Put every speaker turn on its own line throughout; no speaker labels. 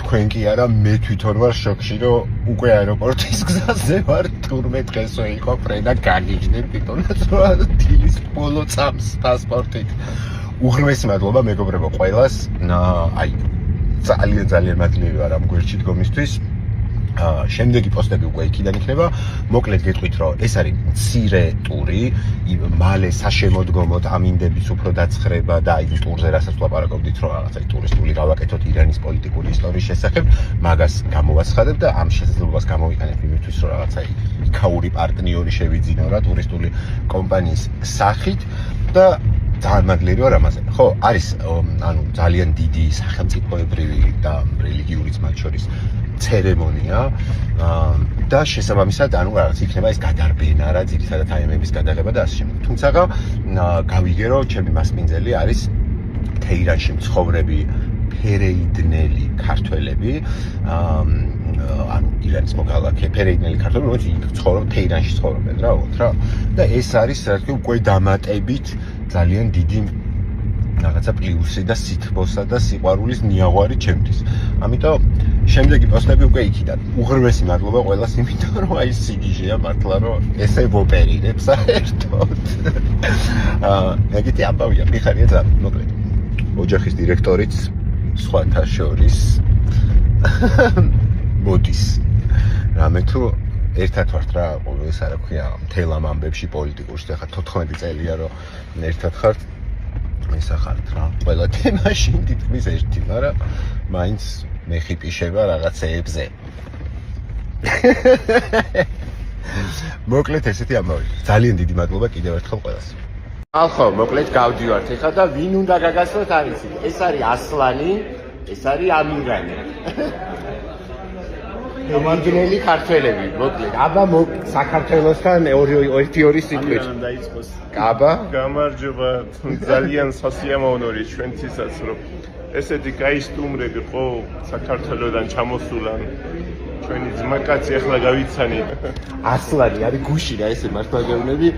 თქვენ კი არა, მე თვითონ ვარ შოკში, რომ უკვე აეროპორტის გზაზე ვარ, თურმე დღესვე იყო ფრენა გაგიჟდე თვითონაც რა დილის ბოლო წამს პასპორტით. უღრმესი მადლობა მეგობრებო ყველას. აი ძალიან მადლიერი ვარ ამ გვერდში დგომისთვის. შემდეგი პოსტები უკვე იქიდან იქნება. მოკლედ გეტყვით, რომ ეს არის მცირე ტური, მალე საშემოდგომოდ ამინდების უფრო დაცხრება და აი ტურზე რასაც ვლაპარაკობდით, რომ რაღაცა ტურისტული გავაკეთოთ ირანის პოლიტიკური ისტორიის შესახებ, მაგას გამოვაცხადებ და ამ შესაძლებლობას გამოვიყენებ იმისთვის, რომ რაღაცა იქაური პარტნიორი შევიძინო რა ტურისტული კომპანიის სახით და ძალიან მადლიერი ვარ ამაზე. ხო, არის ანუ ძალიან დიდი სახელმწიფოებრივი და რელიგიურიც მათ შორის ცერემონია და შესაბამისად ანუ რაღაც იქნება ეს გადარბენა რა ძირითადად აემების გადაღება და ასე შემდეგ. თუმცა გავიგე რომ ჩემი მასპინძელი არის თეირანში მცხოვრები ფერეიდნელი ქართველები ანუ ირანის მოქალაქე ფერეიდნელი ქართველები რომელიც ცხოვრობენ თეირანში ცხოვრობენ რა და ეს არის რა თქმა უნდა უკვე დამატებით ძალიან დიდი რაღაცა პლუსი და სითბოსა და სიყვარულის ნიაღვარი ჩემთვის. ამიტომ შემდეგი პოსტები უკვე იქიდან. უღრმესი მადლობა ყველას იმიტომ რომ აი სიგიჟეა მართლა რომ ესე ვოპერირებ საერთოდ. ეგეთი ამბავია, მიხარია ძალიან მოკლედ. ოჯახის დირექტორიც სხვათა შორის მოდის. რამე თუ ერთად ვართ რა, ეს არა ქვია, მთელ ამ ამბებში პოლიტიკურში ახლა 14 წელია რომ ერთად ხართ. მისახართ რა ყველა თემაში თითქმის ერთი, მაგრამ მაინც მეხიპიშება რაღაცეებზე. მოკლედ ესეთი ამბავი. ძალიან დიდი მადლობა კიდევ ერთხელ ყველას. ახლა მოკლედ გავდივართ ეხლა და ვინ უნდა გაგაცნოთ არის ეს არის ასლანი, ეს არის ამირანი. გამარჯვებული ქართველები, მოკლედ. აბა საქართველოსთან ორი სიტყვით. აბა
გამარჯობა, ძალიან სასიამოვნოა ჩვენთვისაც, რომ ესეთი გაისტუმრები ხო საქართველოსთან ჩამოსულან. ჩვენი ძმაკაცი ახლა გავიცანით.
ასლანი არის გუში რა ესე მართლა გეუბნები.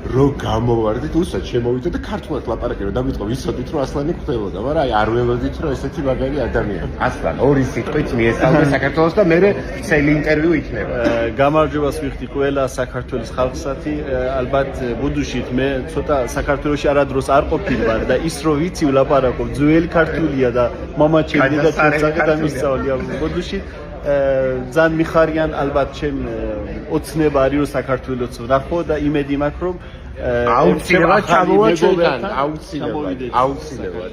რო გამოვარდით, უსად შემოვიდეთ და ქართულად ლაპარაკებდა და მიტყვა ვიცოდით რომ ასლანი ხვდებოდა, მაგრამ აი არ ველოდით რომ ესეთი მაგარი ადამიანი. ასლან ორი სიტყვით მიესალმე საქართველოს და მე ცელი ინტერვიუ იქნება.
გამარჯვებას ვიხდი ყველა საქართველოს ხალხსათი. ალბათ ბუდუშით მე ცოტა საქართველოში არადროს არ ყოფილი ვარ და ის რო ვიცი ვლაპარაკობ ძველი ქართულია და მამაჩემი და ცოტა მისწავლია ბუდუშით. ძალიან მიხარიან ალბათ ჩემ ოცნება არის რომ საქართველოს ვნახო და იმედი მაქვს რომ
აუცილებლად ჩამოვაჩვენოთ, აუცილებლად.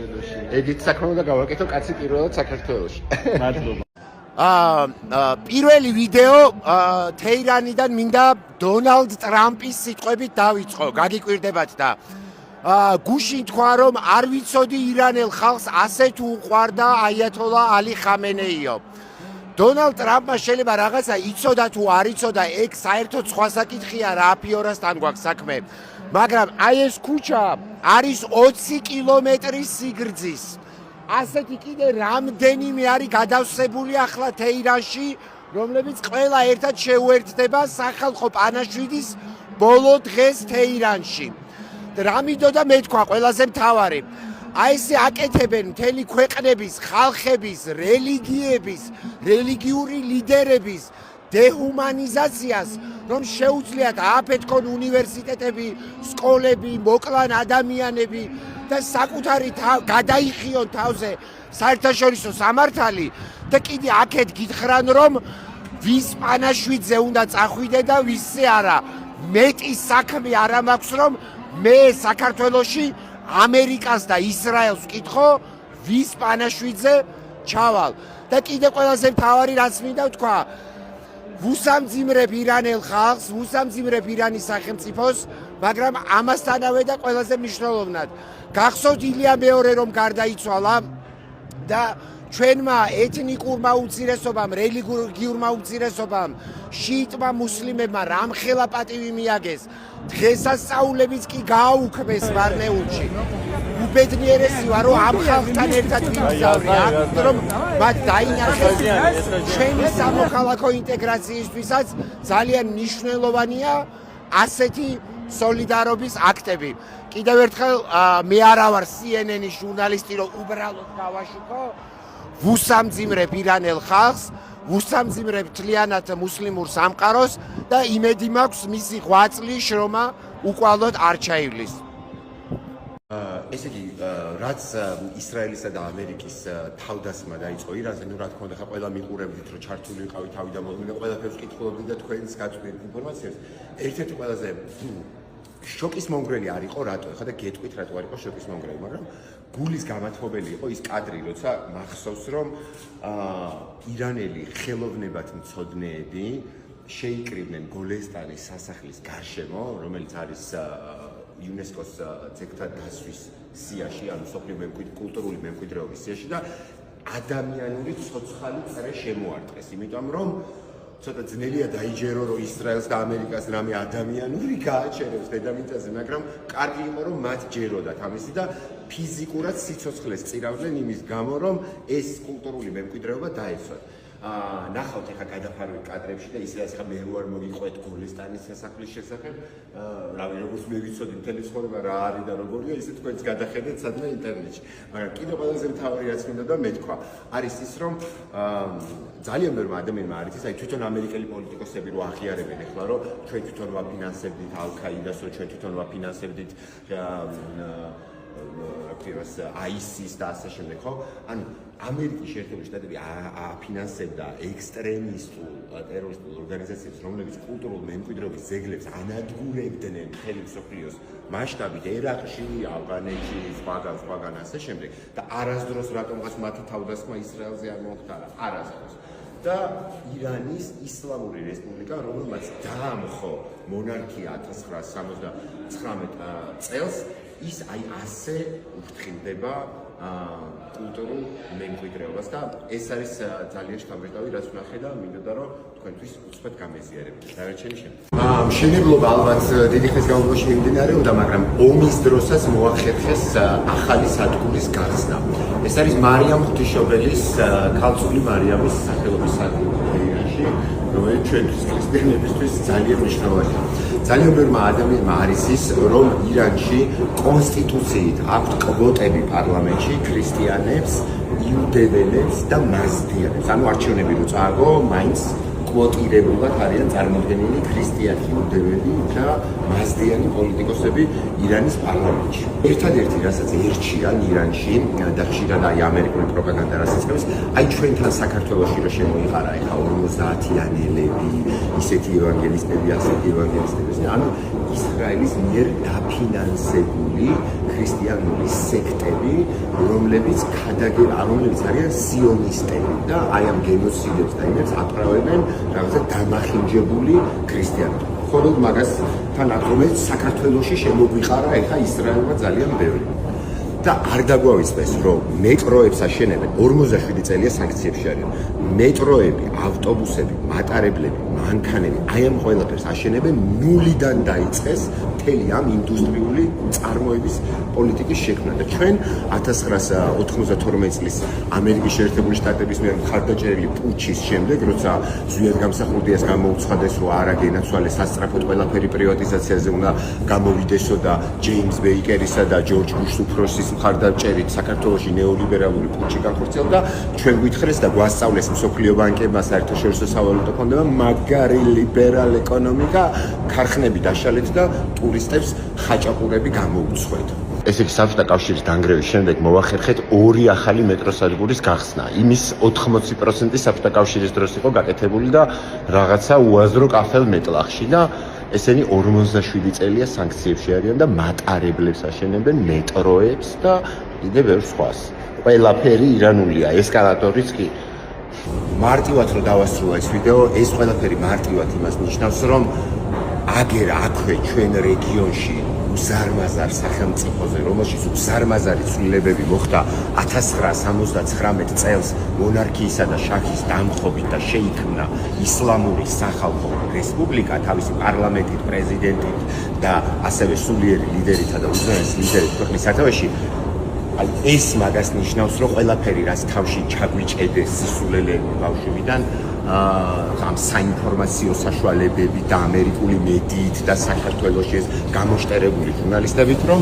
ეგეთ საქმე უნდა გავაკეთო კაცი პირველად საქართველოში.
მადლობა.
პირველი ვიდეო თეირანიდან მინდა დონალდ ტრამპის სიტყვებით დავიწყო, გაგიკვირდებათ და გუშინ თქვა რომ არ ვიცოდი ირანელ ხალხს ასეთ უყვარდა აიათოლა ალი ხამენეიო. დონალდ ტრამპმა შეიძლება რაღაცა იცოდა თუ არ იცოდა, ეგ საერთოდ სხვა საკითხია რა აფიორასთან გვაქვს საქმე. მაგრამ აი ეს ქუჩა არის 20 კილომეტრის სიგრძის. ასეთი კიდე რამდენიმე არის გადავსებული ახლა თეირანში, რომლებიც ყველა ერთად შეუერთდება სახალხო პანაშვიდის ბოლო დღეს თეირანში. რა მინდოდა მე თქვა ყველაზე მთავარი. აი ესე აკეთებენ მთელი ქვეყნების, ხალხების, რელიგიების, რელიგიური ლიდერების დეჰუმანიზაციას, რომ შეუძლიათ ააფეთქონ უნივერსიტეტები, სკოლები, მოკლან ადამიანები და საკუთარი გადაიხიონ თავზე საერთაშორისო სამართალი და კიდე აქეთ გითხრან რომ ვის პანაშვიდზე უნდა წახვიდე და ვისზე არა. მეტი საქმე არ მაქვს რომ მე საქართველოში ამერიკას და ისრაელს ვკითხო ვის პანაშვიდზე ჩავალ და კიდე ყველაზე მთავარი რაც მინდა ვთქვა ვუსამძიმრებ ირანელ ხალხს, ვუსამძიმრებ ირანის სახელმწიფოს, მაგრამ ამასთანავე და ყველაზე მნიშვნელოვნად გახსოვთ ილია მეორე რომ გარდაიცვალა და ჩვენმა ეთნიკურმა უმცირესობამ, რელიგიურმა უმცირესობამ, შიიტმა მუსლიმებმა რამხელა პატივი მიაგეს. დღესასწაულებიც კი გააუქმეს ვარნეულში. უბედნიერესი ვარ რომ ამ ხალხთან ერთად ვიმგზავრე, რომ მათ დაინახეს ჩვენი სამოქალაქო ინტეგრაციისთვისაც ძალიან მნიშვნელოვანია ასეთი სოლიდარობის აქტები. კიდევ ერთხელ მე არა ვარ CNN-ის ჟურნალისტი რომ უბრალოდ გავაშუქო. ვუსამძიმრებ ირანელ ხალხს, ვუსამძიმრებ მთლიანად მუსლიმურ სამყაროს და იმედი მაქვს მისი ღვაწლი შრომა უკვალოდ არ ჩაივლის.
ესე იგი, რაც ისრაელისა და ამერიკის თავდასხმა დაიწყო ირანზე, რა თქმა უნდა, ყველა მიყურებდით, რომ ჩართული ვიყავით თავი და მოდმე და ყველაფერს ვკითხულობდით და თქვენს გაწვდით ინფორმაციას. ერთ-ერთი ყველაზე შოკის მომგვრელი არ იყო რატო? ეხლა და გეტყვით რატო არ იყო შოკის მომგვრელი, მაგრამ გულის გამათბობელი იყო ის კადრი, როცა მახსოვს, რომ ირანელი ხელოვნებათმცოდნეები შეიკრიბნენ გოლესტანის სასახლის გარშემო, რომელიც არის იუნესკოს ძეგლთა დასვლის სიაში, ანუ მსოფლიო კულტურული მემკვიდრეობის სიაში და ადამიანური ცოცხალი წრე შემოარტყეს, იმიტომ რომ ცოტა ძნელია დაიჯერო, რომ ისრაელს და ამერიკას რამე ადამიანური გააჩერებს დედამიწაზე, მაგრამ კარგი იყო, რომ მათ ჯეროდათ ამისი და ფიზიკურად სიცოცხლეს წირავდნენ იმის გამო, რომ ეს კულტურული მემკვიდრეობა დაეცვათ. ნახავთ ახლა გადაფარული კადრებში და ისე ახლა მე ვარ მოგიყვეთ გოლესტანის სასახლის შესახებ, რავი როგორც მე ვიცოდი მთელი ცხოვრება რა არის და როგორია, ისე თქვენც გადახედეთ სადმე ინტერნეტში. მაგრამ კიდევ ყველაზე მთავარი რაც მინდა და მეთქვა, არის ის, რომ ძალიან ბევრმა ადამიანმა არის ის, აი თვითონ ამერიკელი პოლიტიკოსები რო აღიარებენ ახლა, რომ ჩვენ თვითონ ვაფინანსებდით ალ-ქაიდას, რომ ჩვენ თვითონ ვაფინანსებდით აქტივას ISIS და ასე შემდეგ, ხო? ანუ ამერიკის შეერთებული შტატები აფინანსებდა ექსტრემისტულ ტერორისტულ ორგანიზაციებს, რომლებიც კულტურულ მემკვიდრეობის ძეგლებს ანადგურებდნენ მთელი მსოფლიოს მასშტაბით, ერაყში, ავღანეთში, სხვაგან ასე შემდეგ და არასდროს რატომღაც მათი თავდასხმა ისრაელზე არ მოხდარა, არასდროს. და ირანის ისლამური რესპუბლიკა, რომელმაც დაამხო მონარქია 1979 წელს, ის აი ასე უფრთხილდება კულტურულ მემკვიდრეობას და ეს არის ძალიან შთამბეჭდავი, რაც ვნახე და მინდოდა რომ თქვენთვის უცბად გამეზიარებინე. დარჩენი შემდეგ. მშენებლობა ალბათ დიდი ხნის განმავლობაში მიმდინარეობდა, მაგრამ ომის დროსაც მოახერხეს ახალი სადგურის გახსნა. ეს არის მარიამ ღვთისმშობელის, ქალწული მარიამის სახელობის სადგური ირანში, რომელიც ჩვენთვის ქრისტიანებისთვის ძალიან მნიშვნელოვანია. ძალიან ბევრმა ადამიანმა არის ის, რომ ირანში კონსტიტუციით აქვთ კვოტები პარლამენტში ქრისტიანებს, იუდეველებს და მაზდიანებს. ანუ არჩევნები რო წააგო, მაინც კვოტირებულად არიან წარმოდგენილი ქრისტიანი, იუდეველი და მაზდიანი პოლიტიკოსები ირანის პარლამენტში. ერთადერთი, რასაც ერჩიან ირანში და ხშირად აი ამერიკული პროპაგანდა რასაც წერს, აი ჩვენთან საქართველოში რო შემოიყარა ეხა 50-იანელები, ისეთი ევანგელისტები, ასეთი ევანგელისტები, ანუ ისრაელის მიერ დაფინანსებული ქრისტიანული სექტები, რომლებიც არიან სიონისტები და აი ამ გენოციდებს და იმებს აკრავებენ რაღაცა დამახინჯებული ქრისტიანები. მხოლოდ მაგასთან რომელიც საქართველოში შემოგვიყარა ეხა ისრაელმა ძალიან ბევრი. და არ დაგვავიწყდეს, რომ მეტროებს აშენებენ 47 წელია სანქციებში არიან. მეტროები, ავტობუსები, მატარებლები, მანქანები, აი ამ ყველაფერს აშენებენ ნულიდან დაიწყეს მთელი ამ ინდუსტრიული წარმოების პოლიტიკის შექმნა და ჩვენ 1992 წლის ამერიკის შეერთებული შტატების მიერ მხარდაჭერილი პუჩის შემდეგ, როცა ზვიად გამსახურდიას გამოუცხადეს, რომ არა გენაცვალეს სასწრაფოდ ყველაფერი პრივატიზაციაზე უნდა გამოვიდესო და ჯეიმს ბეიკერისა და ჯორჯ ბუშ უფროსის მხარდაჭერით საქართველოში ნეოლიბერალური პუჩი განხორციელდა, ჩვენ გვითხრეს და გვასწავლეს მსოფლიო ბანკებმა, საერთაშორისო სავალუტო ფონდებმა მაგარი ლიბერალ ეკონომიკა, ქარხნები დაშალეთ და ტურისტებს ხაჭაპურები გამოუცხოთ. ესე იგი, საბჭოთა კავშირის დანგრევის შემდეგ მოახერხეთ ორი ახალი მეტროსადგურის გახსნა. იმის 80% საბჭოთა კავშირის დროს იყო გაკეთებული და რაღაცა უაზრო კაფელ მეტლახში და ესენი 47 წელია სანქციებში არიან და მატარებლებს აშენებენ, მეტროებს და კიდევ ბევრ სხვას. ყველაფერი ირანულია, ესკალატორიც კი. მარტივად რო დავასრულა ეს ვიდეო, ეს ყველაფერი მარტივად იმას ნიშნავს, რომ აგერ აქვე ჩვენ რეგიონში უზარმაზარ სახელმწიფოზე, რომელშიც უზარმაზარი ცვლილებები მოხდა 1979 წელს მონარქიისა და შაჰის დამხობით და შეიქმნა ისლამური სახალხო რესპუბლიკა თავისი პარლამენტით, პრეზიდენტით და ასევე სულიერი ლიდერითა და უზენაესი ლიდერით ქვეყნის სათავეში. აი ეს მაგას ნიშნავს, რომ ყველაფერი რაც თავში ჩაგვიჭედეს სისულელეები ბავშვებიდან ამ საინფორმაციო საშუალებები და ამერიკული მედიით და საქართველოში ეს გამოშტერებული ჟურნალისტებით, რომ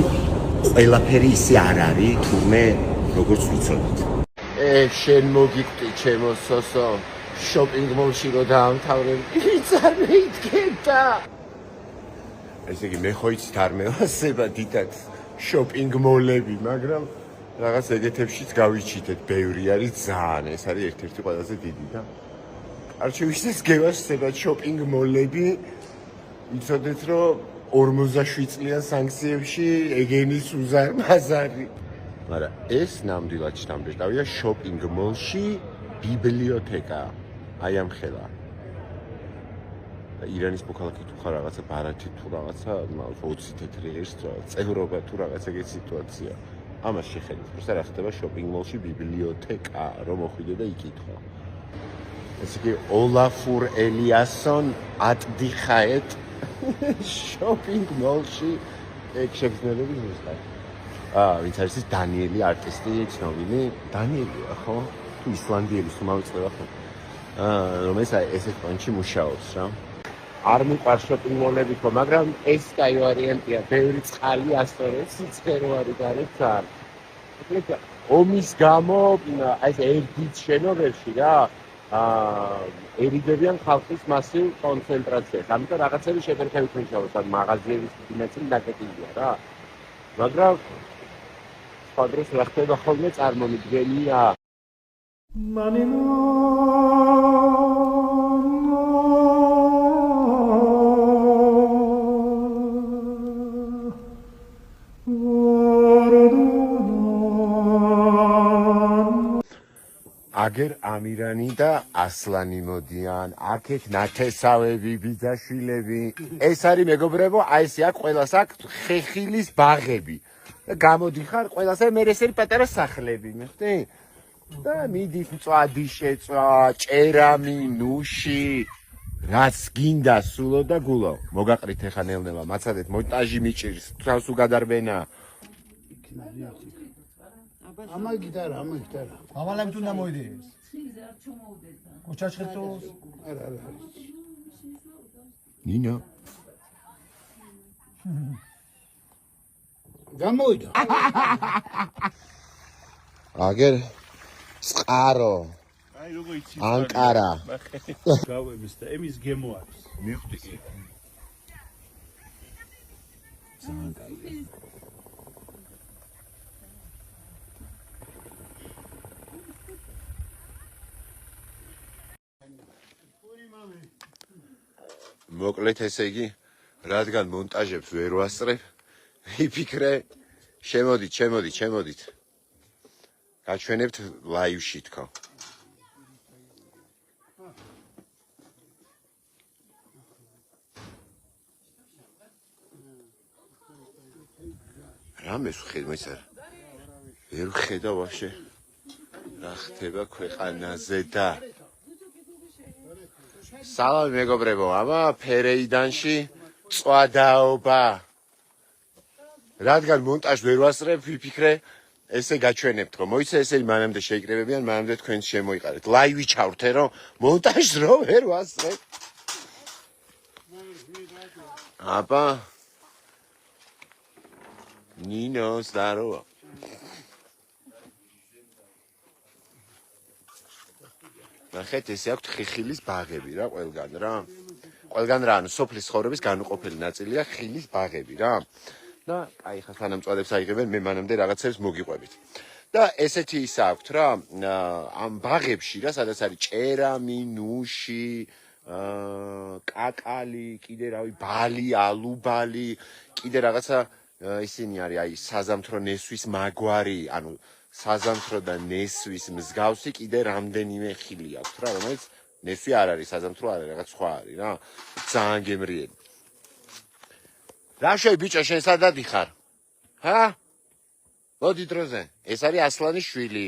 ყველაფერი ისე არ არის, თურმე როგორც ვიცოდით.
შენ მოგიკვდი ჩემო სოსო შოპინგ მოლში რო დაამთავრებ იწარმეიდგენდა ესე იგი მე ხო იცით არ მევასება დიდად შოპინგ მოლები მაგრამ რაღაც ეგეთებშიც გავიჩიტეთ ბევრი არის ძალიან ეს არის ერთ-ერთი ყველაზე დიდი და არჩევისთვის გევასება შოპინგ მოლები იცოდეთ რომ 47 წლიან სანქციებში ეგენის უზარმაზარი მაგრამ ეს ნამდვილად შთამბეჭდავია შოპინგ მოლში ბიბლიოთეკა აი ამ ხელა ირანის მოქალაქე თუ ხარ რაღაცა ბარათი თუ რაღაცა 20 თეთრი ღირს წევრობა თუ რაღაც ეგეთი სიტუაცია ამას შეხედეთ просто რა ხდება შოპინგ მოლში ბიბლიოთეკა რომ მოხვიდე და იკითხო ესე იგი ოლაფურ ელიასონ ატდიხაეთ შოპინგ მოლში ეგ შეგრძნებები მისწარ ვინც არის ის დანიელი არტისტი ცნობილი დანიელია ხო თუ ისლანდიელი თუ მავიწევა ხო რომელიც ესეთ პონჩი მუშაობს რა არ მიყვარს შოპინგ მოლები ხო მაგრამ ეს კაი ვარიანტია ბევრი წყალი ასწორებს სიცხერო არის გარეთ ძალიან ომის გამო აი ეს ერთიც შენობებში რა ერიდებიან ხალხის მასიურ კონცენტრაციას ამიტომ რაღაცები შეგერხებით მიშაობს ან მაღაზიების ფინანსი დაკეტილია რა მაგრამ სხვადასხვა რა ხდება ხოლმე წარმომიდგენია აგერ ამირანი და ასლანი მოდიან აქეთ ნათესავები ბიძაშვილები ეს არის მეგობრებო აი ესე აქ ყველას აქ ხეხილის ბაღები და გამოდიხარ ყველას მე ეს არის პატარა სახლები მიხდი და მიდით მწვადი შეწვა ჭერამი ნუში რაც გინდა სულო და გულო მოგაყრით ეხა ნელ-ნელა მაცადეთ მონტაჟი მიჭირს თავს უგადარბენა
Ama gider. Amalem tunda moydes. Koçaçxetos.
Nino.
Gamoyda.
Ager sqaro.
აი როგორ იცი
ანკარა.
გავემის და ემის გემო აქვს მივხვდი კი
მოკლედ ესე იგი რადგან მონტაჟებს ვერ ვასწრებ ვიფიქრე შემოდით გაჩვენებთ ლაივში თქო რამეს ვხედავ ვერ ვხედავ ვაფშე რა ხდება ქვეყანაზე და სალამი მეგობრებო, აბა ფერეიდანში წვადაობა. რადგან მონტაჟს ვერ ვასწრებ, ვიფიქრე, ესე გაჩვენებთ, რომ მოიცა ესე მანამდე შეიკრებებიან, მანამდე თქვენს შემოიყარეთ. ლაივი ჩავრთე, რომ მონტაჟს რო ვერ ვასწრებ. აბა ნინო, здорово. ნახეთ ესე აქვთ ხეხილის ბაღები რა ყველგან რა ანუ სოფლის ცხოვრების განუყოფელი ნაწილია ხილის ბაღები რა და აი ხა თანამწვადებს აიღებენ მე მანამდე რაღაცებს მოგიყვებით და ესეთი ის აქვთ რა ამ ბაღებში რა სადაც არის ჭერამი ნუში კაკალი კიდე რავი ბალი ალუბალი კიდე რაღაცა ისინი არის აი საზამთრო ნესვის მაგვარი ანუ საზამთრო და ნესვის მსგავსი კიდე რამდენიმე ხილი აქვს რა რომელიც ნესვი არ არის საზამთრო არ არის რაღაც სხვა არის რა ძალიან გემრიელი რა შე ბიჭო შენ სადად იხარ ჰა მოდი დროზე ეს არის ასლანის შვილი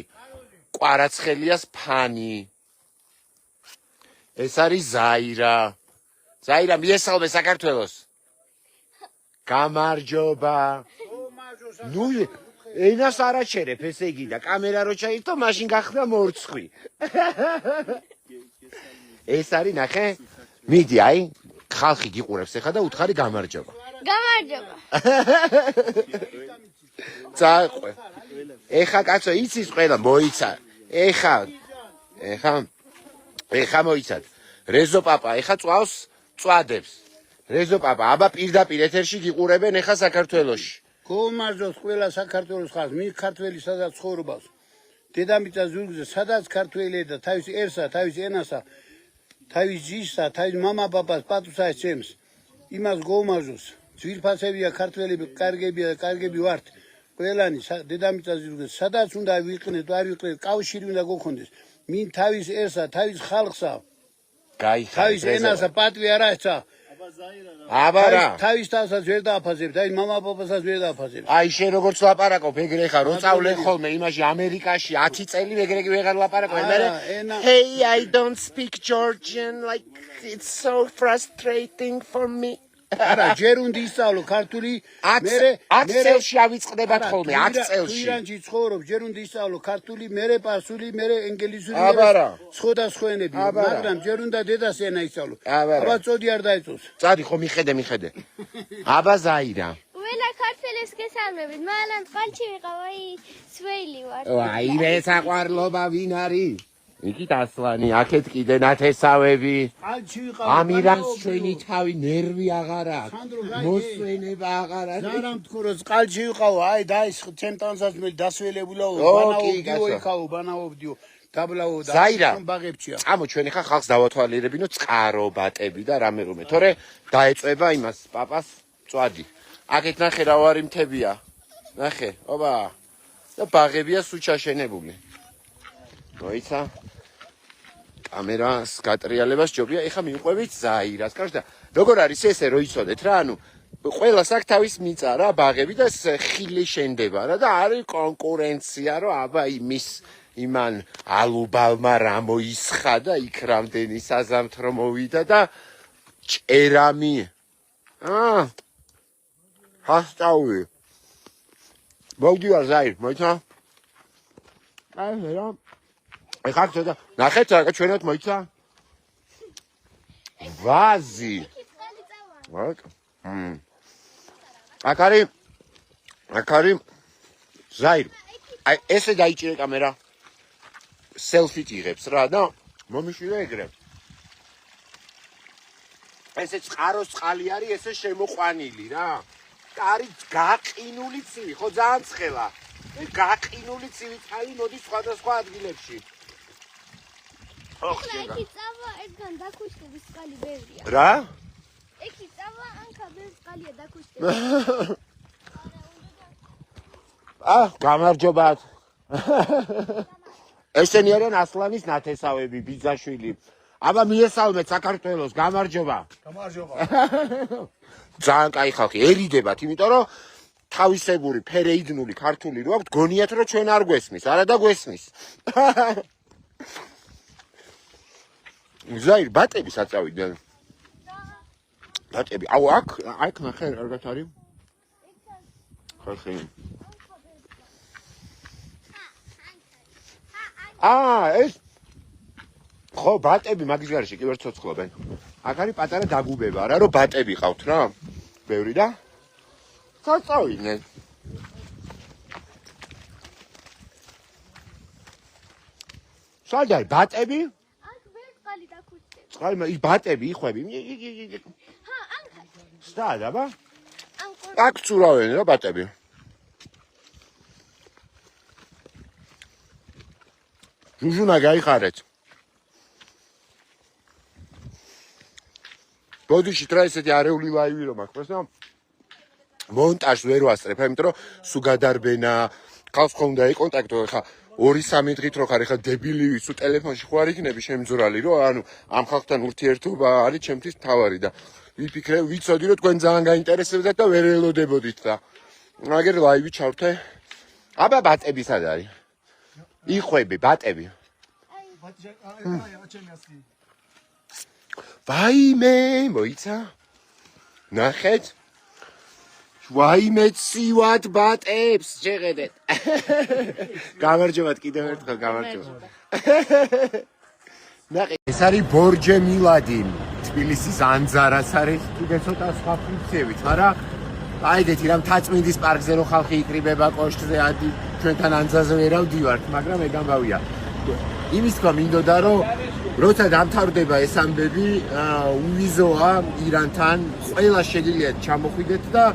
კვარაცხელიას ფანი ეს არის ზაირა მიესალმე საქართველოს გამარჯობა ნუ ენას არაჩერებ ესე იგი და კამერა რო ჩაირთო მაშინ გახდა მორცხვი ეს არის ნახე მიდი აი ხალხი გიყურებს ეხა და უთხარი გამარჯობა წაყვე ეხა კაცო იცის ყველა მოიცა ეხა მოიცად. რეზო პაპა ეხა წვავს წვადებს. რეზო პაპა აბა პირდაპირ ეთერში გიყურებენ ეხა საქართველოში.
გომარჯოს ყველა საქართველოს ხალხს, მის ქართველი სადაც ცხოვრობს. დედამიწა ზურგზე სადაც ქართველია და თავის ერსა, თავის ენასა, თავის ძისა, თავის მამა პაპას პატუსა ეცემს. იმას გომარჯოს. ძვირფასებია ქართველები, კარგები ვართ. ყველანი დედამიწა ზურგზე სადაც უნდა ვიყნეთ, არ ვიყნეთ, კავშირი უნდა გქონდეს. მინ თავის ერსა, თავის ხალხსა, თავის ენასა პატვი არ აეცა.
აბა რა
თავის თავსაც ვერ დააფასებ, თავის მამა პაპასაც ვერ დააფასებ.
აი შენ როგორც ლაპარაკობ ეგრე ხარ რო წავლენ ხოლმე იმაში ამერიკაში 10 წელი ეგრე ვეღარ ლაპარაკობ მე Hey I don't speak Georgian like it's so frustrating for me
არა ჯერ უნდა ისწავლო ქართული
10 წელში ავიწყდებათ ხოლმე 10 წელში
ირანში ცხოვრობ ჯერ უნდა ისწავლო ქართული მერე პარსული მერე ინგლისური სხვადასხვაენები მაგრამ ჯერ უნდა დედას ენა ისწავლო აბა წოდი არ დაეწოს
წადი ხო მიხედე აბა ზაირა
ველა ქართველებს გესალმებით მალან წყალში ვიყავ აი სვეილი ვარ
აი რე საყვარლობა ვინ არის იქით ასლანი აქეთ კიდე ნათესავები ამირამს ჩვენი თავი ნერვი აღარ აქვს მოსვენება აღარ არის
ზარამ თქო რომ წყალში ვიყავ აი დაის ჩემთანსაც მე დასველებულაო ბანაობდიო დაბლაო და ბაღებშია
წამო ჩვენ ხა ხალხს დავათვალიერებინო წყარო ბატები და რამე თორე დაეწובה იმას პაპას წვადი აქეთ ნახე რა ვარი მთებია ნახე ოპა და ბაღებია სუჩაშენებული მოიცა კამერას გატრიალებას ჯობია ეხა მიყვებით ზაირას კარგია როგორ არის ესე რო იცოდეთ რა ანუ ყველას აქ თავის მიწა რა ბაღები და ხილი შენდება რა და არის კონკურენცია რომ აბა იმის იმან ალუბალმა რა მოისხა და იქ რამდენი საზამთრო მოვიდა და ჭერამი ჰასტავი მოგდივარ ზაირ მოიცა აი რა ეხლა ცოტა ნახეთ რა ჩვენოთ მოიცა ვაზი აქ არის ზაირ აი ესე დაიჭირე კამერა სელფით იღებს რა და მომიშვიდე ეგრე ესე წყაროს წყალი არის ესე შემოყვანილი რა არის გაყინული ცივი ხო ძალიან ცხელა გაყინული ცივი წყალი მოდის სხვადასხვა ადგილებში
ეხი წავა ერთგან დაქუშტების წყალი ბევრია
რა
ეხი წავა ანკა ბევრი წყალია დაქუშტების
გამარჯობათ ესენი არიან ასლანის ნათესავები ბიძაშვილი აბა მიესალმეთ საქართველოს გამარჯობა ძალიან კაი ხალხი ერიდებათ იმიტომ რომ თავისებური ფერეიდნული ქართული რო აქვს გონიათ რომ ჩვენ არ გვესმის არა და გვესმის ზაირ ბატები საწავიდნენ ბატები აუ აქ ნახე კარგად არის ხალხი ეს ხო ბატები მაგის გარშე კი ვერ ცოცხლობენ აქ არის პატარა დაგუბება რა რომ ბატები ყავთ რა ბევრი და საწავიდნენ სად არის ბატები წყალი ბატები იხვები სტად აბა აქ ცურავენ რა ბატები ჟუჟუნა გაიხარეთ ბოდიში რა ესეთი არეული ლაივი რომ აქვს და მონტაჟს ვერ ვასწრებ იმიტომ რომ სულ გადარბენა ხალხს ხომ უნდა იკონტაქტო ხა 2-3 დღით რო ხარ ხა დებილი სულ ტელეფონში ხო არ იქნები შემძურალი რომ ანუ ამ ხალხთან ურთიერთობა არის ჩემთვის თავარი და ვიფიქრე ვიცოდი რომ თქვენ ძალიან გაინტერესებდათ და ვერ ელოდებოდით და მაგერ ლაივი ჩავრთე აბა ბატები სად არის იხვები ბატები ვაიმე მოიცა ნახეთ ვაიმე ცივად ბატებს შეხედეთ გამარჯობათ კიდევ ერთხელ გამარჯობა ნახე ეს არის ბორჯე მილადი თბილისის ანძარას არის კიდე ცოტა სხვა ფუნქციებით მაგრამ აიდეთი რა მთაწმინდის პარკზე რო ხალხი იკრიბება კოშკზე ადი ჩვენთან ანძაზე ვერ ავდივართ მაგრამ ეგ ამბავია იმის თქმა მინდოდა რომ როცა დამთავრდება ეს ამბები, უვიზოა ირანთან, ყველა შეგიძლია ჩამოხვიდეთ და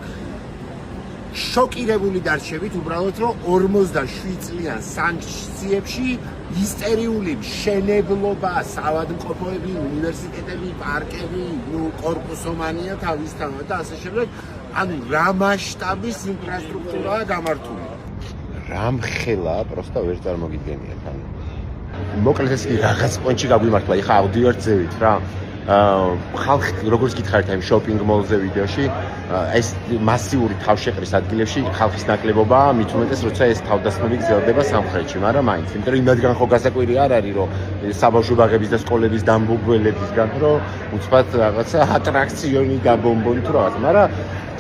შოკირებული დარჩებით უბრალოდ რომ 47 წლიან სანქციებში ისტერიული მშენებლობა, საავადმყოფოები, უნივერსიტეტები, პარკები, კორპუსომანია თავისთავად და ასე შემდეგ, ანუ რა მასშტაბის ინფრასტრუქტურაა გამართული. რამხელა პროსტა ვერ წარმოგიდგენიათ, ანუ მოკლედ ეს რაღაც პონჩი გაგვიმართლა, ეხა აუდიოც ზევით რა. ხალხი როგორც გითხარით ამ შოპინგ მოლზე ვიდეოში, ეს მასიური თავშეყრის ადგილებში ხალხის ნაკლებობაა, მით უმეტეს როცა ეს თავდასხმები გრძელდება სამხრეთში, მაგრამ მაინც, იმიტომ რომ იმადგან ხო გასაკვირი არ არის, რომ საბავშვო ბაღების და სკოლების დამბობველებისგან, რომ უცბად რაღაცა ატრაქციონი გაბომბონ თუ რაღაც, მაგრამ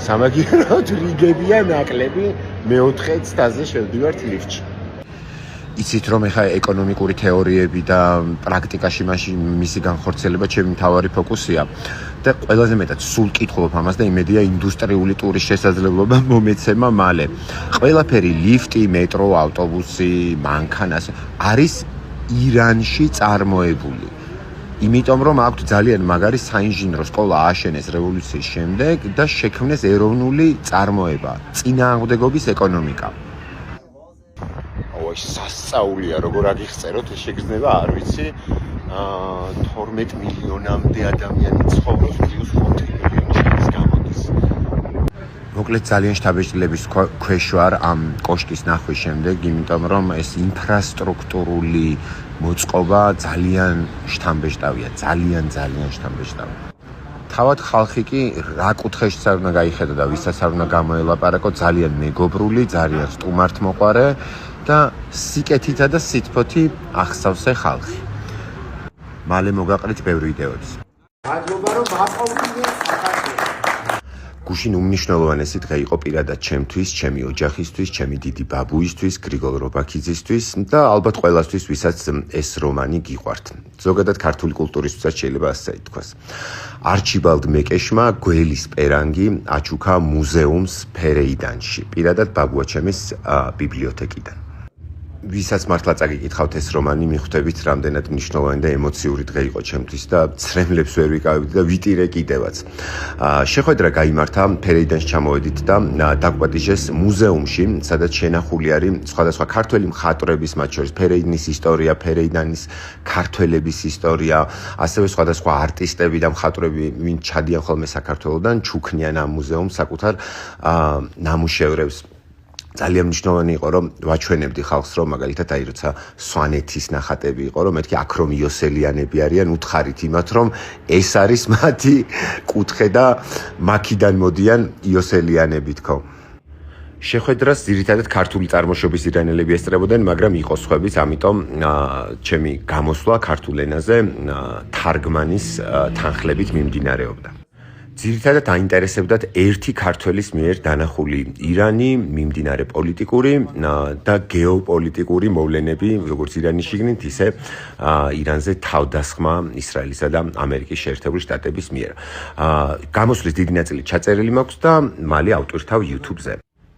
სამაგიეროდ რიგებია ნაკლები, მეოთხე ცდაზე შევდივართ ლიფტში. იცით რომ ეხა ეკონომიკური თეორიები და პრაქტიკაში მისი განხორციელება ჩემი მთავარი ფოკუსია და ყველაზე მეტად სულ კითხულობ ამას და იმედია ინდუსტრიული ტურის შესაძლებლობა მომეცემა მალე. ყველაფერი ლიფტი, მეტრო, ავტობუსი, მანქანა არის ირანში წარმოებული. იმიტომ რომ აქვთ ძალიან მაგარი საინჟინრო სკოლა ააშენეს რევოლუციის შემდეგ და შექმნეს ეროვნული წარმოება, წინააღმდეგობის ეკონომიკა. სასწაულია როგორ აგიხსენოთ ეს შეგრძნება არ ვიცი 12 მილიონამდე ადამიანი ცხოვრობს პლუს 5 მილიონი შედის გამოდის. მოკლედ ძალიან შთაბეჭდილების ქვეშ ვარ ამ კოშკის ნახვის შემდეგ, იმიტომ რომ ეს ინფრასტრუქტურული მოწყობა ძალიან შთამბეჭდავია, ძალიან შთამბეჭდავია. თავად ხალხი კი რა კუთხეშიც არ უნდა გაიხედო და ვისაც არ უნდა გამოელაპარაკო, ძალიან მეგობრული, ძალიან სტუმართმოყვარე და სიკეთითა და სითფოთი ახსავსე ხალხი. მალე მოგაყრით ბევრი ვიდეოც. მადლობა რომ გაყოლინეთ საქართველოს. გუშინ უმნიშვნელოვანესი დღე იყო პირადად ჩემთვის, ჩემი ოჯახისთვის, ჩემი დიდი ბაბუისთვის, გრიგოლ რობაქიძისთვის და ალბათ ყველასთვის, ვისაც ეს რომანი გიყვართ. ზოგადად ქართული კულტურისთვისაც შეიძლება ასე ითქვას. არჩიბალდ მეკეშმა გველის პერანგი აჩუქა მუზეუმს ფერეიდანში, პირადად ბაბუაჩემის ბიბლიოთეკიდან. ვისაც მართლა წაგიკითხავთ ეს რომანი, მიხვდებით რამდენად მნიშვნელოვანი და ემოციური დღე იყო ჩემთვის და ცრემლებს ვერ ვიკავებდი და ვიტირე კიდევაც. შეხვედრა გაიმართა ფერეიდანში ჩამოვედით და დაგვპატიჟეს მუზეუმში, სადაც შენახული არის სხვადასხვა ქართველი მხატვრების, მათ შორის ფერეიდნის ისტორია, ფერეიდანის ქართველების ისტორია, ასევე სხვადასხვა არტისტები და მხატვრები, ვინც ჩადიან ხოლმე საქართველოდან, ჩუქნიან ამ მუზეუმს საკუთარ ნამუშევრებს. ძალიან მნიშვნელოვანი იყო რომ ვაჩვენებდი ხალხს რომ მაგალითად აი როცა სვანეთის ნახატები იყო რომ მეთქი აქ რომ იოსელიანები არიან უთხარით იმათ რომ ეს არის მათი კუთხე და მაქიდან მოდიან იოსელიანები თქო. შეხვედრას ძირითადად ქართული წარმოშობის ირანელები ესწრებოდნენ, მაგრამ იყო სხვაებიც, ამიტომ ჩემი გამოსვლა ქართულ ენაზე თარგმანის თანხლებით მიმდინარეობდა. ძირითადად აინტერესებდათ ერთი ქართველის მიერ დანახული ირანი, მიმდინარე პოლიტიკური და გეოპოლიტიკური მოვლენები, როგორც ირანის შიგნით, ისე ირანზე თავდასხმა ისრაელისა და ამერიკის შეერთებული შტატების მიერ. გამოსვლის დიდი ნაწილი ჩაწერილი მაქვს და მალე ავტვირთავ YouTube-ზე.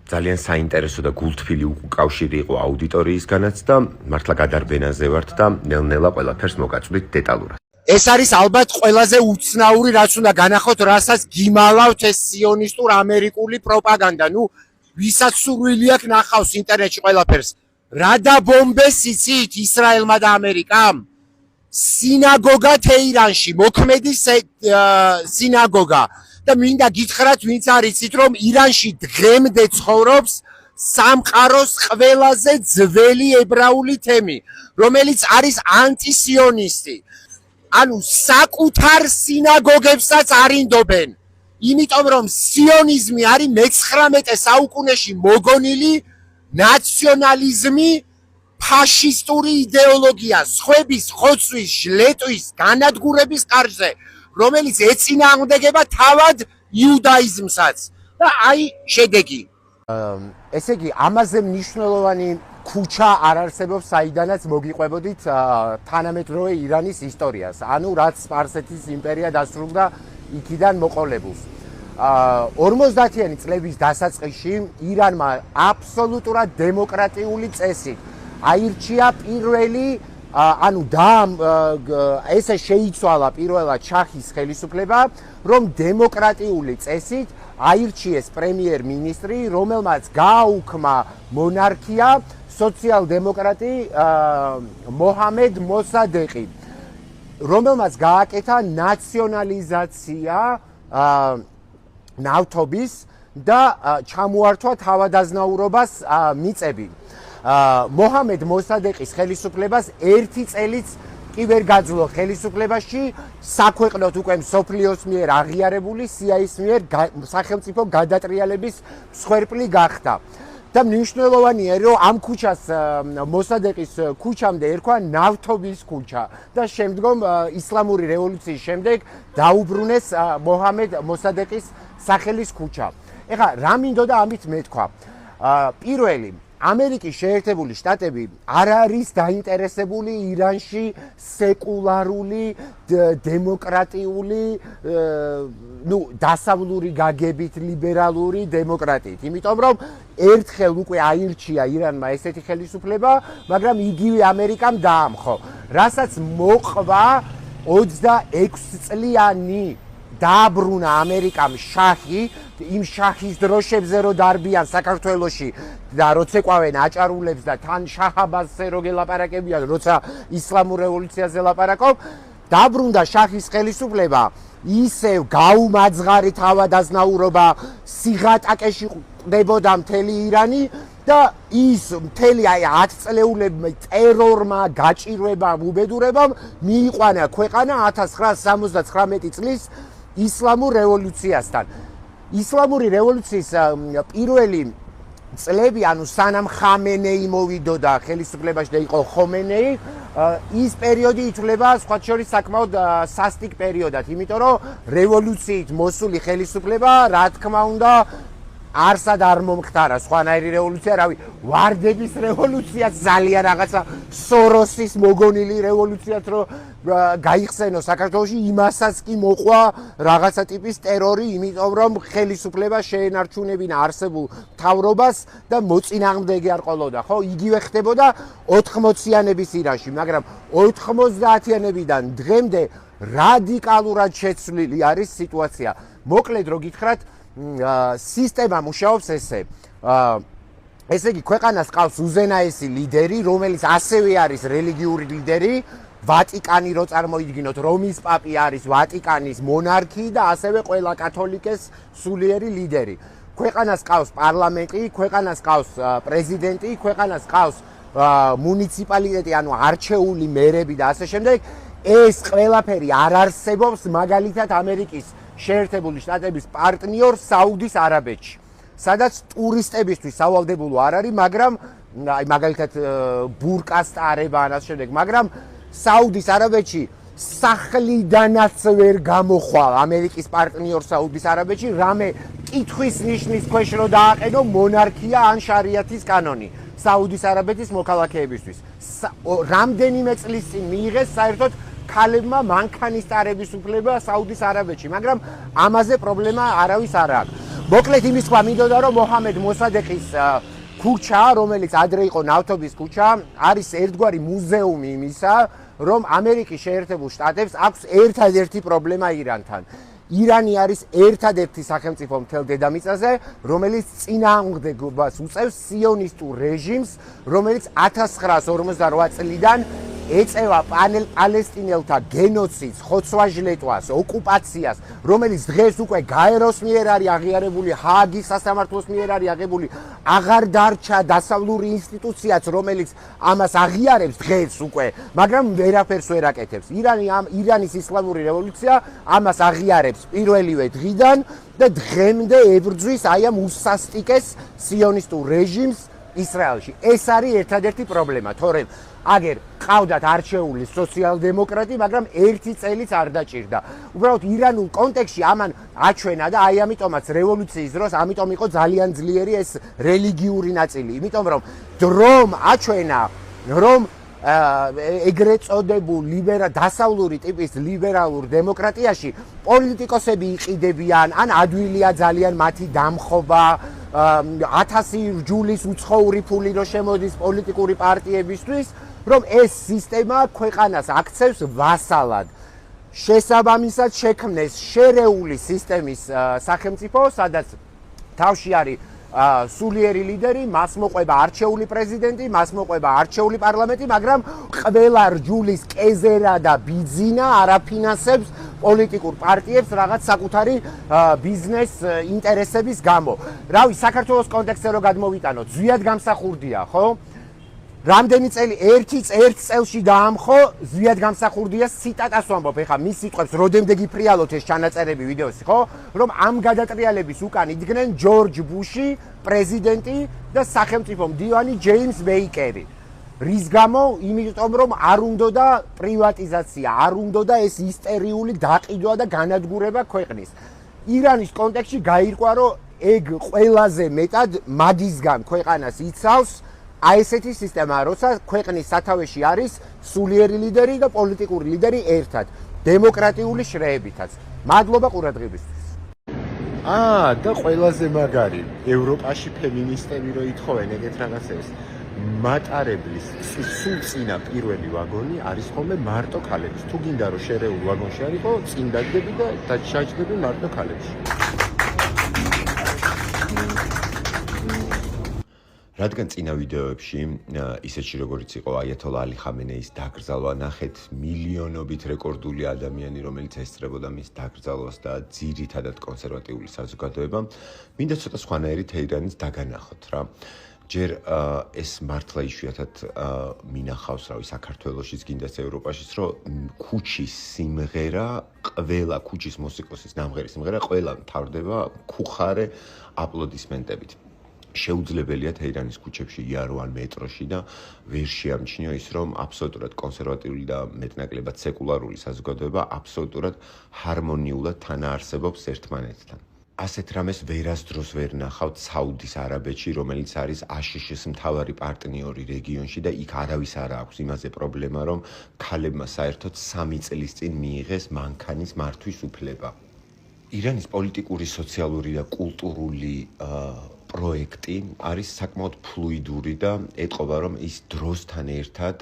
ძალიან საინტერესო და გულთბილი უკავშირი იყო აუდიტორიისგანაც და მართლა გადარბენაზე ვართ და ნელ-ნელა ყველაფერს მოგაწვდით დეტალურად. ეს არის ალბათ ყველაზე უცნაური, რაც უნდა განახოთ, რასაც გიმალავთ ეს სიონისტურ ამერიკული პროპაგანდა. ნუ ვისაც სურვილი აქვს ნახავს ინტერნეტში ყველაფერს. რა დაბომბეს იცით ისრაელმა და ამერიკამ? სინაგოგა თეირანში, მოქმედი სინაგოგა. და მინდა გითხრათ, ვინც არ იცით, რომ ირანში დღემდე ცხოვრობს სამყაროს ყველაზე ძველი ებრაული თემი, რომელიც არის ანტისიონისტი. ანუ საკუთარ სინაგოგებსაც არინდობენ. იმიტომ რომ სიონიზმი არის მე-19 საუკუნეში მოგონილი ნაციონალიზმი, ფაშისტური იდეოლოგია, სხვების ხოცვის, ჟლეტვის, განადგურების კარზე, რომელიც ეწინააღმდეგება თავად იუდაიზმსაც. და აი შედეგი. ესე იგი, ამაზე მნიშვნელოვანი ქუჩა არ არსებობს, საიდანაც მოგიყვებოდით თანამედროვე ირანის ისტორიას, ანუ რაც სპარსეთის იმპერია დასრულდა იქიდან მოყოლებულს. 50-იანი წლების დასაწყისში ირანმა აბსოლუტურად დემოკრატიული წესით აირჩია პირველი ანუ ესე შეიცვალა პირველად შაჰის ხელისუფლება, რომ დემოკრატიული წესით აირჩიეს პრემიერ-მინისტრი, რომელმაც გააუქმა მონარქია სოციალ-დემოკრატი მოჰამედ მოსადეყი, რომელმაც გააკეთა ნაციონალიზაცია ნავთობის და ჩამოართვა თავადაზნაურობას მიწები. მოჰამედ მოსადეყის ხელისუფლებას 1 წელიც კი ვერ გაძლო ხელისუფლებაში საქვეყნოთ უკვე მსოფლიოს მიერ აღიარებული CIA-ის მიერ სახელმწიფო გადატრიალების მსხვერპლი გახდა. და მნიშვნელოვანია, რომ ამ ქუჩას მოსადეყის ქუჩამდე ერქვა ნავთობის ქუჩა და შემდგომ ისლამური რევოლუციის შემდეგ დაუბრუნეს მოჰამედ მოსადეყის სახელის ქუჩა. ეხლა რა მინდოდა ამით მეთქვა? პირველი, ამერიკის შეერთებული შტატები არ არის დაინტერესებული ირანში სეკულარული, დემოკრატიული, დასავლური გაგებით ლიბერალური დემოკრატიით. იმიტომ რომ ერთხელ უკვე აირჩია ირანმა ესეთი ხელისუფლება, მაგრამ იგივე ამერიკამ დაამხო, რასაც მოყვა 26 წლიანი დააბრუნა ამერიკამ შაჰი, იმ შაჰის დროშებზე რო დარბიან საქართველოში და როცა ყვავენ აჭარულებს და თან შაჰაბაზზე რო გელაპარაკებიან, როცა ისლამურ რევოლუციაზე ლაპარაკობ, დაბრუნდა შაჰის ხელისუფლება, ისევ გაუმაძღარი თავადაზნაურობა სიღატაკეში ყდებოდა მთელი ირანი და ის მთელი 10 წლეულებმა ტერორმა, გაჭირვებამ, უბედურებამ მიიყვანა ქვეყანა 1979 წლის ისლამურ რევოლუციასთან. ისლამური რევოლუციის პირველი წლები, ანუ სანამ ხამენეი მოვიდოდა ხელისუფლებაში და იყო ხომენეი, ის პერიოდი ითვლება სხვა შორის საკმაოდ სასტიკ პერიოდად, იმიტომ რომ რევოლუციით მოსული ხელისუფლება, რა თქმა უნდა, არსად არ მომხდარა სხვანაირი რევოლუცია, რავი, ვარდების რევოლუციაც ძალიან რაღაცა სოროსის მოგონილი რევოლუციაც რო გაიხსენო საქართველოში, იმასაც კი მოყვა რაღაცა ტიპის ტერორი, იმიტომ რომ ხელისუფლება შეენარჩუნებინა არსებულ მთავრობას და მოწინააღმდეგე არ ყოლოდა, ხო? იგივე ხდებოდა 80-იანების ირანში, მაგრამ 90-იანებიდან დღემდე რადიკალურად შეცვლილი არის სიტუაცია. მოკლედ რო გითხრათ, სისტემა მუშაობს ესე. ესე იგი, ქვეყანას ყავს უზენაესი ლიდერი, რომელიც ასევე არის რელიგიური ლიდერი, ვატიკანი რო წარმოიდგინოთ, რომის პაპი არის ვატიკანის მონარქი და ასევე ყველა კათოლიკეს სულიერი ლიდერი. ქვეყანას ყავს პარლამენტი, ქვეყანას ყავს პრეზიდენტი, ქვეყანას ყავს მუნიციპალიტეტი, ანუ არჩეული მერები და ასე შემდეგ. ეს ყველაფერი არ არსებობს მაგალითად ამერიკის შეერთებული შტატების პარტნიორ საუდის არაბეთში, სადაც ტურისტებისთვის სავალდებულო არ არის, მაგრამ მაგალითად ბურკას ტარება ან ასე შემდეგ, მაგრამ საუდის არაბეთში სახლიდანაც ვერ გამოხვალ ამერიკის პარტნიორ საუდის არაბეთში, რამე კითხვის ნიშნის ქვეშ რო დააყენო მონარქია ან შარიათის კანონი საუდის არაბეთის მოქალაქეებისთვის. რამდენიმე წლის წინ მიიღეს საერთოდ ქალებმა მანქანის ტარების უფლება საუდის არაბეთში, მაგრამ ამაზე პრობლემა არავის არ აქვს. მოკლედ იმის თქვა მინდოდა, რომ მოჰამედ მოსადეყის ქუჩა, რომელიც ადრე იყო ნავთობის ქუჩა, არის ერთგვარი მუზეუმი იმისა, რომ ამერიკის შეერთებულ შტატებს აქვს ერთადერთი პრობლემა ირანთან. ირანი არის ერთადერთი სახელმწიფო მთელ დედამიწაზე, რომელიც წინააღმდეგობას უწევს სიონისტურ რეჟიმს, რომელიც 1948 წლიდან ეწევა პალესტინელთა გენოციდს, ხოცვა-ჟლეტვას, ოკუპაციას, რომელიც დღეს უკვე გაეროს მიერ არის აღიარებული, ჰააგის სასამართლოს მიერ არის აღებული, აღარ დარჩა დასავლური ინსტიტუციაც, რომელიც ამას აღიარებს დღეს უკვე, მაგრამ ვერაფერს ვერ აკეთებს. ირანის ისლამური რევოლუცია ამას აღიარებს პირველივე დღიდან და დღემდე ებრძვის აი ამ უსასტიკეს სიონისტურ რეჟიმს ისრაელში. ეს არის ერთადერთი პრობლემა, თორემ აგერ ყავდათ არჩეული სოციალ-დემოკრატი, მაგრამ 1 წელიც არ დაჭირდა. უბრალოდ ირანულ კონტექსტში ამან აჩვენა და აი ამიტომაც რევოლუციის დროს ამიტომ იყო ძალიან ძლიერი ეს რელიგიური ნაწილი, იმიტომ რომ დრომ აჩვენა, რომ ეგრეთ წოდებულ დასავლური ტიპის ლიბერალურ დემოკრატიაში პოლიტიკოსები იყიდებიან, ან ადვილია ძალიან მათი დამხობა, 1000 ჯულის უცხოური ფული რო შემოდის პოლიტიკური პარტიებისთვის, რომ ეს სისტემა ქვეყანას აქცევს ვასალად. შესაბამისად შექმნეს შერეული სისტემის სახელმწიფო, სადაც თავში არის სულიერი ლიდერი, მას მოყვება არჩეული პრეზიდენტი, მას მოყვება არჩეული პარლამენტი, მაგრამ ყველა რჯულის კეზერა და ბიძინა არაფინანსებს პოლიტიკურ პარტიებს რაღაც საკუთარი ბიზნეს ინტერესების გამო. რავი, საქართველოს კონტექსტზე რო გადმოვიტანოთ, ზვიად გამსახურდია, ხო? რამდენი წელი ერთ წელში დაამხო, ზვიად გამსახურდია ციტატას ვამბობ, ეხლა მის სიტყვებს როდემდე გიფრიალოთ ეს ჩანაწერები ვიდეოსი, ხო? რომ ამ გადატრიალების უკან იდგნენ ჯორჯ ბუში, პრეზიდენტი და სახელმწიფო მდივანი ჯეიმს ბეიკერი. რის გამო? იმიტომ რომ არ უნდოდა პრივატიზაცია, არ უნდოდა ეს ისტერიული დაყიდვა და განადგურება ქვეყნის. ირანის კონტექსტში გაირკვა, რომ ეგ ყველაზე მეტად მადისგან ქვეყანას იცავს აი ესეთი სისტემა, როცა ქვეყნის სათავეში არის სულიერი ლიდერი და პოლიტიკური ლიდერი ერთად, დემოკრატიული შრეებითაც. მადლობა ყურადღებისთვის.
და ყველაზე მაგარი, ევროპაში ფემინისტები რო ითხოვენ ეგეთ რაღაცებს, მატარებლის სულ წინა პირველი ვაგონი არის ხოლმე მარტო ქალების. თუ გინდა რომ შერეულ ვაგონში არისო, წინ დაგდები და დაჩაჯდები მარტო ქალებში. რადგან წინა ვიდეოებში ისეთში როგორც იყო აიათოლა ალი ხამენეის დაკრძალვა, ნახეთ მილიონობით რეკორდული ადამიანი, რომელიც ესწრებოდა მის დაკრძალვას და ძირითადად კონსერვატიული საზოგადოება, მინდა ცოტა სხვანაირი თეირანის დაგანახოთ რა. ჯერ ეს მართლა იშვიათად მინახავს, რავი, საქართველოშიც გინდას ევროპაშიც, რომ ქუჩის სიმღერა, ყველა ქუჩის მუსიკოსის ნამღერი სიმღერა, ყველა მთავრდება ქუხარე აპლოდისმენტებით. შეუძლებელია თეირანის ქუჩებში იარო ან მეტროში და ვერ შეამჩნიო ის, რომ აბსოლუტურად კონსერვატიული და მეტნაკლებად სეკულარული საზოგადოება აბსოლუტურად ჰარმონიულად თანაარსებობს ერთმანეთთან. ასეთ რამეს ვერასდროს ვერ ნახავთ საუდის არაბეთში, რომელიც არის აშშ-ის მთავარი პარტნიორი რეგიონში და იქ არავის არ აქვს იმაზე პრობლემა, რომ ქალებმა საერთოდ 3 წლის წინ მიიღეს მანქანის მართვის უფლება. ირანის პოლიტიკური, სოციალური და კულტურული პროექტი არის საკმაოდ ფლუიდური და ეტყობა, რომ ის დროსთან ერთად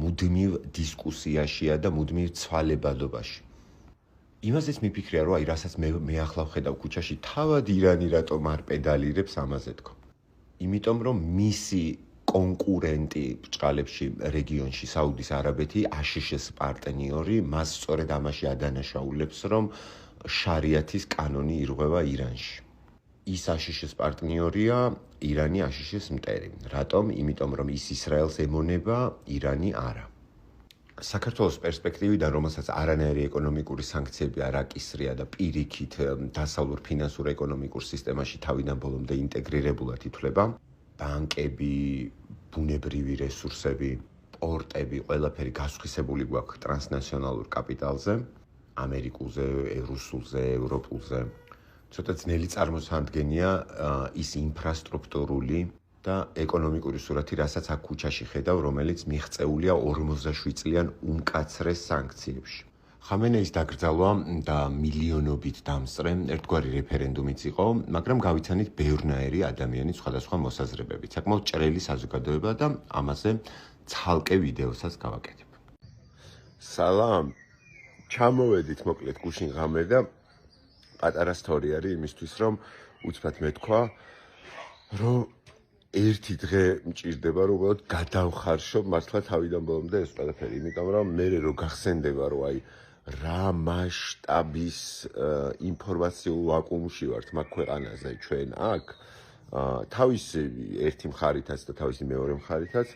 მუდმივ დისკუსიაშია და მუდმივ ცვალებადობაში. იმაზეც მიფიქრია, რომ აი რასაც მე ახლა ვხედავ ქუჩაში, თავად ირანი რატომ არ პედალირებს ამაზე თქო. იმიტომ რომ მისი კონკურენტი ბჭყალებში რეგიონში საუდის არაბეთი, აშშ-ის პარტნიორი, მას სწორედ ამაში ადანაშაულებს, რომ შარიათის კანონი ირღვევა ირანში. ის აშშ-ის პარტნიორია, ირანი აშშ-ის მტერი. რატომ? იმიტომ რომ ის ისრაელს ემონება, ირანი არა. საქართველოს პერსპექტივიდან, რომელსაც არანაირი ეკონომიკური სანქციები არ აკისრია და პირიქით დასავლურ ფინანსურ ეკონომიკურ სისტემაში თავიდან ბოლომდე ინტეგრირებულად ითვლება, ბანკები, ბუნებრივი რესურსები, პორტები, ყველაფერი გასხვისებული გვაქვს ტრანსნაციონალურ კაპიტალზე, ამერიკულზე, რუსულზე, ევროპულზე. ცოტა ძნელი წარმოსადგენია ის ინფრასტრუქტურული და ეკონომიკური სურათი, რასაც აქ ქუჩაში ხედავ, რომელიც მიღწეულია 47 წლიან უმკაცრეს სანქციებში. ხამენეის დაკრძალვა და მილიონობით დამსწრე ერთგვარი რეფერენდუმიც იყო, მაგრამ გავიცანით ბევრნაირი ადამიანის სხვადასხვა მოსაზრებებით. საკმაოდ ჭრელი საზოგადოება და ამაზე ცალკე ვიდეოსაც გავაკეთებ. სალამ, ჩამოვედით მოკლედ გუშინ ღამე და პატარა სტორი არის იმისთვის, რომ უცბად მეთქვა, რომ ერთი დღე მჭირდება, რომ უბრალოდ გადავხარშო მართლა თავიდან ბოლომდე ეს ყველაფერი, იმიტომ რომ მე რო გახსენდება, რომ აი რა მასშტაბის ინფორმაციულ ვაკუუმში ვართ მაგ ქვეყანაზე ჩვენ აქ, თავისი ერთი მხარითაც და თავისი მეორე მხარითაც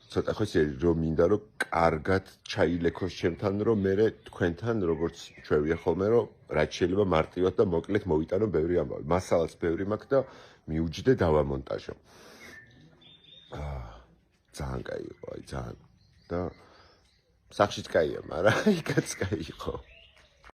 ცოტა ხოსი რომ მინდა რომ კარგად ჩაილექოს ჩემთან, რომ მე თქვენთან როგორც ჩვევია ხოლმე, რომ რაც შეიძლება მარტივად და მოკლედ მოვიტანო ბევრი ამბავი. მასალაც ბევრი მაქვს და მიუჯდე დავამონტაჟო. ძალიან კაი იყო, აი ძალიან. და სახშიც კაია, მაგრამ იქაც კაი იყო.